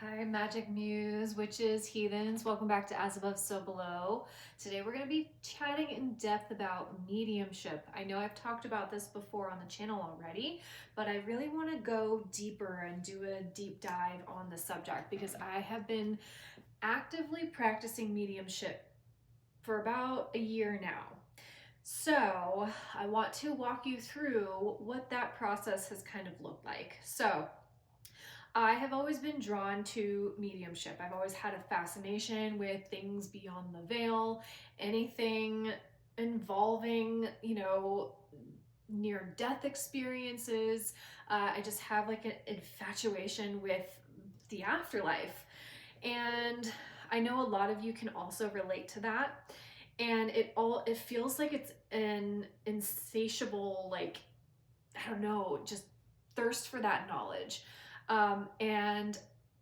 Hi, Magic Muse, witches, heathens. Welcome back to As Above, So Below. Today we're going to be chatting in depth about mediumship. I know I've talked about this before on the channel already, but I really want to go deeper and do a deep dive on the subject because I have been actively practicing mediumship for about a year now. So I want to walk you through what that process has kind of looked like. So I have always been drawn to mediumship. I've always had a fascination with things beyond the veil, anything involving, near death experiences. I just have like an infatuation with the afterlife. And I know a lot of you can also relate to that. And it feels like it's an insatiable, like, I don't know, just thirst for that knowledge. And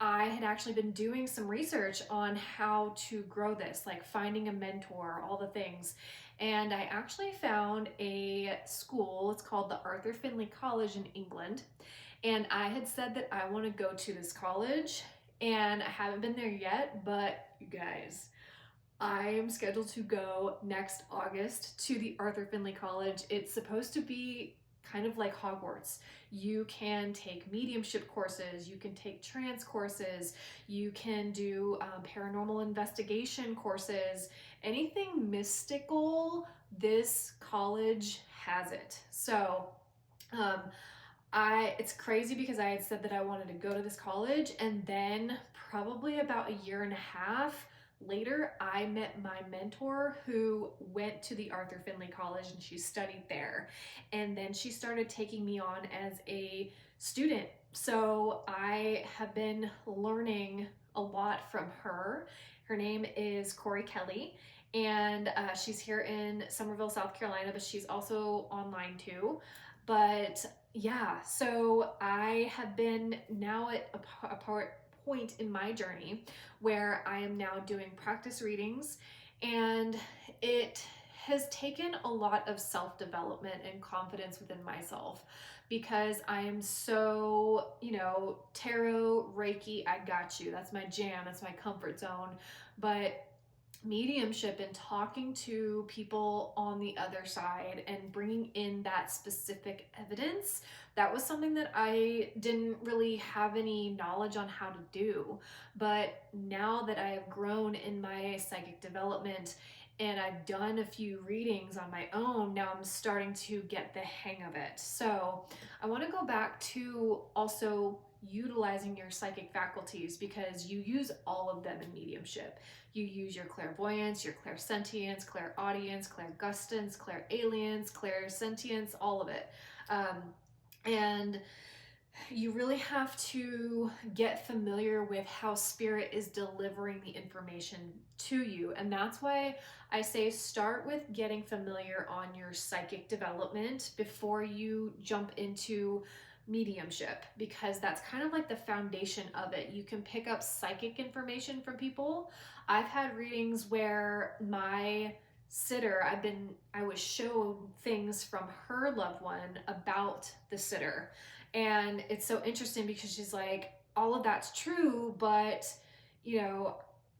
I had actually been doing some research on how to grow this, like finding a mentor, all the things. And I actually found a school, it's called the Arthur Findlay College in England. And I had said that I want to go to this college, and I haven't been there yet, but you guys, I am scheduled to go next August to the Arthur Findlay College. It's supposed to be kind of like Hogwarts. You can take mediumship courses, you can take trance courses, you can do paranormal investigation courses, anything mystical, this college has it. So, um, it's crazy because I had said that I wanted to go to this college, and then probably about a year and a half later, I met my mentor who went to the Arthur Findlay College and she studied there. And then she started taking me on as a student. So I have been learning a lot from her. Her name is Corey Kelly, and she's here in Summerville, South Carolina, but she's also online too. But yeah, so I have been now at a point in my journey where I am now doing practice readings, and it has taken a lot of self-development and confidence within myself because I am so, tarot, Reiki, I got you. That's my jam, that's my comfort zone. But mediumship and talking to people on the other side and bringing in that specific evidence, that was something that I didn't really have any knowledge on how to do. But now that I have grown in my psychic development and I've done a few readings on my own, now I'm starting to get the hang of it. So I want to go back to also utilizing your psychic faculties because you use all of them in mediumship. You use your clairvoyance, your clairsentience, clairaudience, clairgustance, clairalience, clairsentience, all of it. And you really have to get familiar with how spirit is delivering the information to you. And that's why I say start with getting familiar on your psychic development before you jump into mediumship, because that's kind of like the foundation of it. You can pick up psychic information from people. I've had readings where my sitter, I was shown things from her loved one about the sitter. And it's so interesting because she's like, all of that's true, but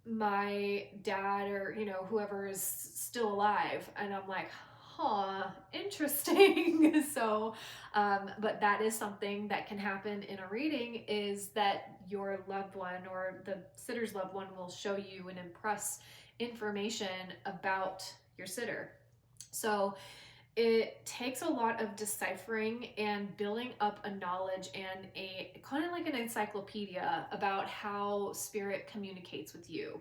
my dad or whoever is still alive. And I'm like, huh, interesting. So but that is something that can happen in a reading, is that your loved one or the sitter's loved one will show you and impress information about your sitter. So it takes a lot of deciphering and building up a knowledge and a kind of like an encyclopedia about how spirit communicates with you.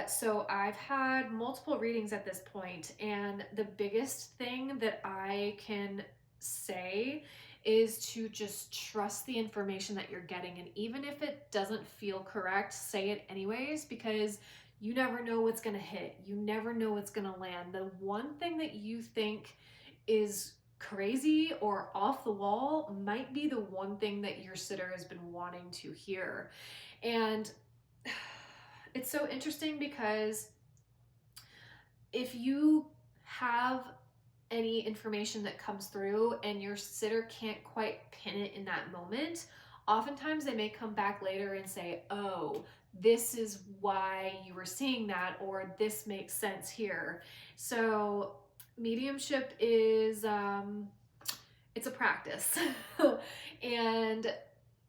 So I've had multiple readings at this point, and the biggest thing that I can say is to just trust the information that you're getting. And even if it doesn't feel correct, say it anyways, because you never know what's going to hit. You never know what's going to land. The one thing that you think is crazy or off the wall might be the one thing that your sitter has been wanting to hear. And it's so interesting because if you have any information that comes through and your sitter can't quite pin it in that moment, oftentimes they may come back later and say, oh, this is why you were seeing that, or this makes sense here. So mediumship is, it's a practice. And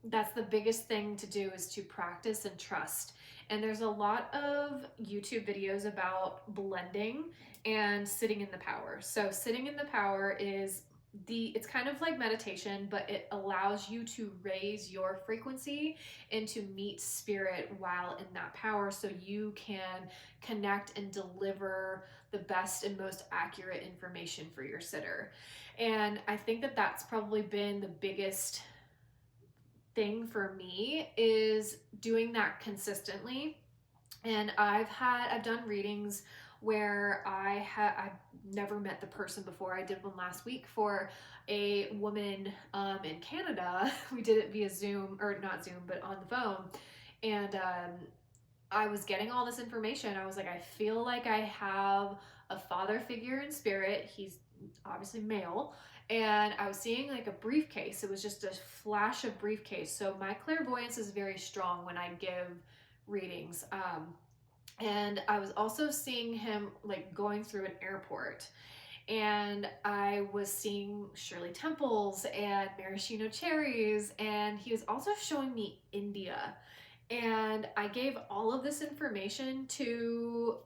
that's the biggest thing to do, is to practice and trust. And there's a lot of YouTube videos about blending and sitting in the power. So sitting in the power is it's kind of like meditation, but it allows you to raise your frequency and to meet spirit while in that power, so you can connect and deliver the best and most accurate information for your sitter. And I think that that's probably been the biggest thing for me, is doing that consistently. And I've done readings where I've never met the person before. I did one last week for a woman in Canada. We did it via Zoom, or not Zoom, but on the phone. And I was getting all this information. I was like, I feel like I have a father figure in spirit. He's obviously male. And I was seeing like a briefcase. It was just a flash of briefcase. So my clairvoyance is very strong when I give readings. And I was also seeing him like going through an airport. And I was seeing Shirley Temples and maraschino cherries. And he was also showing me India. And I gave all of this information to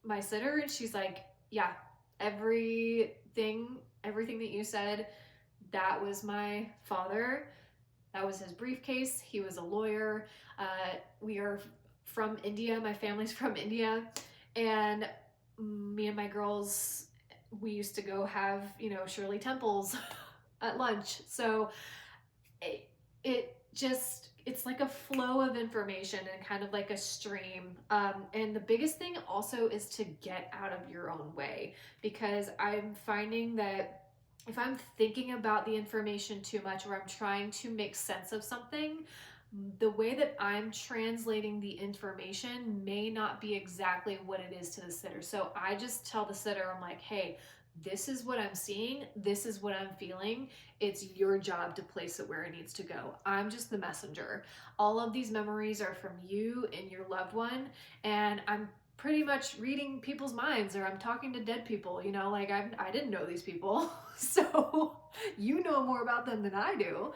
my sitter, and she's like, yeah, everything that you said, that was my father. That was his briefcase. He was a lawyer. We are from India. My family's from India. And me and my girls, we used to go have, Shirley Temples at lunch. So it's like a flow of information and kind of like a stream. And the biggest thing also is to get out of your own way, because I'm finding that if I'm thinking about the information too much, or I'm trying to make sense of something, the way that I'm translating the information may not be exactly what it is to the sitter. So I just tell the sitter, I'm like, hey, this is what I'm seeing. This is what I'm feeling. It's your job to place it where it needs to go. I'm just the messenger. All of these memories are from you and your loved one. And I'm pretty much reading people's minds, or I'm talking to dead people, like I didn't know these people. So you know more about them than I do.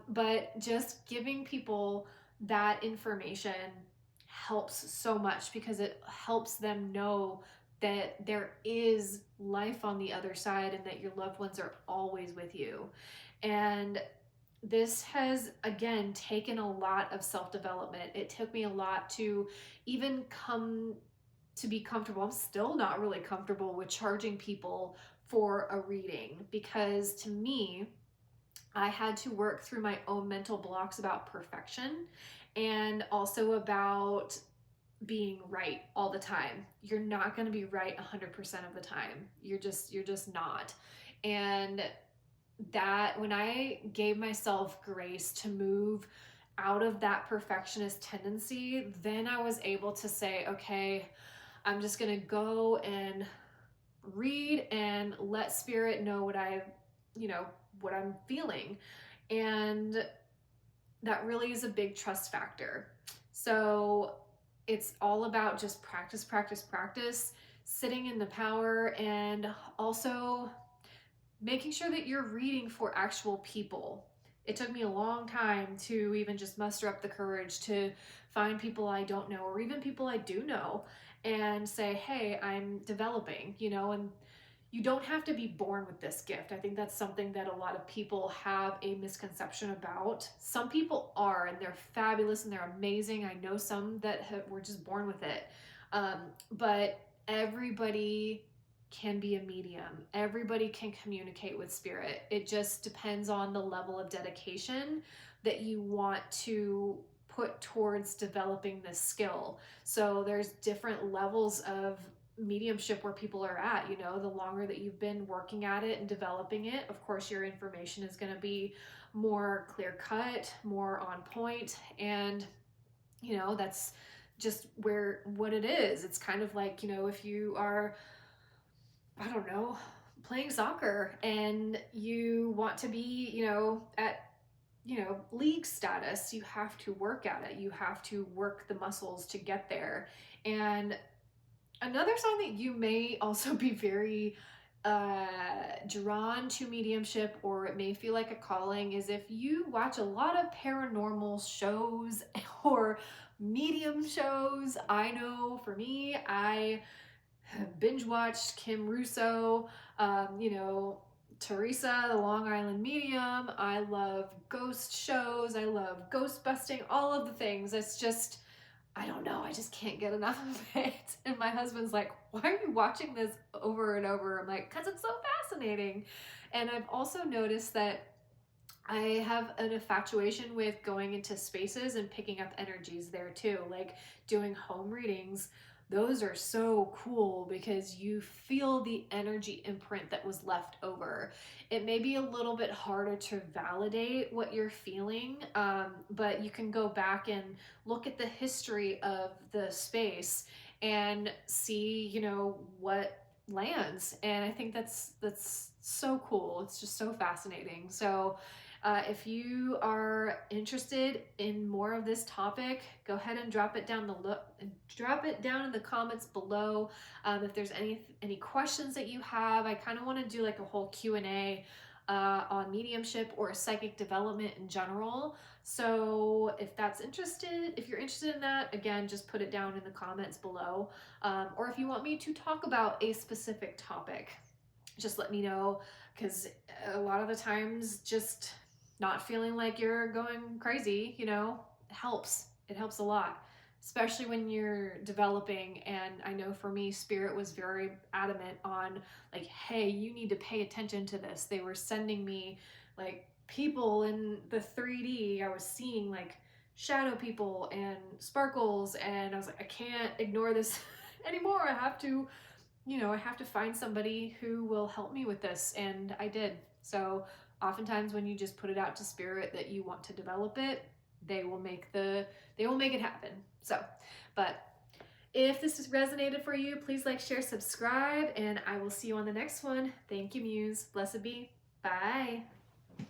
But just giving people that information helps so much, because it helps them know that there is life on the other side, and that your loved ones are always with you. And this has, again, taken a lot of self-development. It took me a lot to even come to be comfortable. I'm still not really comfortable with charging people for a reading, because to me, I had to work through my own mental blocks about perfection, and also about being right all the time. You're not going to be right 100% of the time. You're just not. And that, when I gave myself grace to move out of that perfectionist tendency, then I was able to say, okay, I'm just going to go and read and let spirit know what what I'm feeling. And that really is a big trust factor. So it's all about just practice, practice, practice, sitting in the power, and also making sure that you're reading for actual people. It took me a long time to even just muster up the courage to find people I don't know, or even people I do know, and say, hey, I'm developing, and you don't have to be born with this gift. I think that's something that a lot of people have a misconception about. Some people are, and they're fabulous and they're amazing. I know some that were just born with it. But everybody can be a medium. Everybody can communicate with spirit. It just depends on the level of dedication that you want to put towards developing this skill. So there's different levels of mediumship where people are at. The longer that you've been working at it and developing it, of course your information is going to be more clear cut, more on point. And that's just what it is. It's kind of like, if you are, I don't know, playing soccer and you want to be, at league status. You have to work at it. You have to work the muscles to get there. And another sign that you may also be very drawn to mediumship, or it may feel like a calling, is if you watch a lot of paranormal shows or medium shows. I know for me, I have binge watched Kim Russo, Teresa, the Long Island Medium. I love ghost shows. I love ghost busting, all of the things. It's just, I don't know, I just can't get enough of it. And my husband's like, why are you watching this over and over? I'm like, because it's so fascinating. And I've also noticed that I have an infatuation with going into spaces and picking up energies there too, like doing home readings. Those are so cool because you feel the energy imprint that was left over. It may be a little bit harder to validate what you're feeling, but you can go back and look at the history of the space and see, what lands. And I think that's so cool. It's just so fascinating. So if you are interested in more of this topic, go ahead and drop it down in the comments below. If there's any questions that you have, I kind of want to do like a whole Q&A on mediumship or psychic development in general. So if you're interested in that, again, just put it down in the comments below. Or if you want me to talk about a specific topic, just let me know, because a lot of the times just not feeling like you're going crazy, helps. It helps a lot, especially when you're developing. And I know for me, Spirit was very adamant on like, hey, you need to pay attention to this. They were sending me like people in the 3D. I was seeing like shadow people and sparkles, and I was like, I can't ignore this anymore. I have to find somebody who will help me with this. And I did. So oftentimes when you just put it out to Spirit that you want to develop it, they will make it happen. So, but if this has resonated for you, please like, share, subscribe, and I will see you on the next one. Thank you, Muse. Blessed be. Bye.